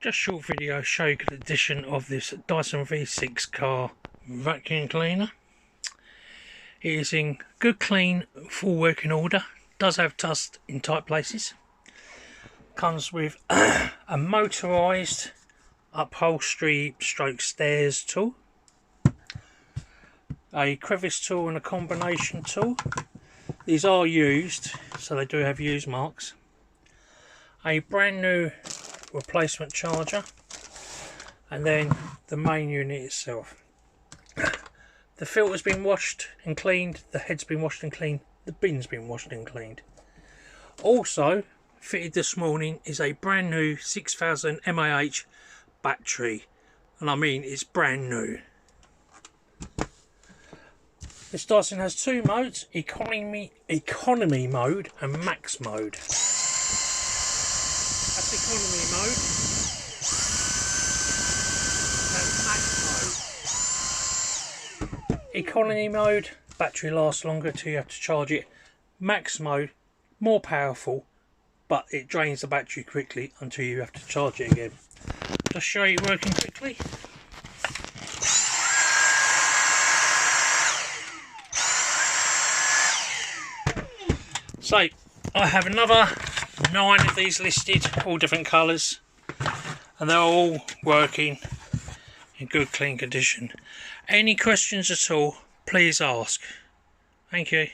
Just short video show you the addition of this Dyson V6 car vacuum cleaner. It is in good, clean, full working order. Does have dust in tight places. Comes with a motorised upholstery stroke stairs tool, a crevice tool and a combination tool. These are used, so they do have use marks. A brand new replacement charger, and then the main unit itself. The filter's been washed and cleaned, the head's been washed and cleaned, the bin's been washed and cleaned. Also fitted this morning is a brand new 6000 mAh battery, and I mean it's brand new. This Dyson has two modes: economy mode and max mode. That's economy mode. That's max mode. Economy mode, battery lasts longer till you have to charge it. Max mode, more powerful, but it drains the battery quickly until you have to charge it again. Just show you working quickly. So I have another 9 of these listed, all different colours, and they're all working in good, clean condition. Any questions at all, please ask. Thank you.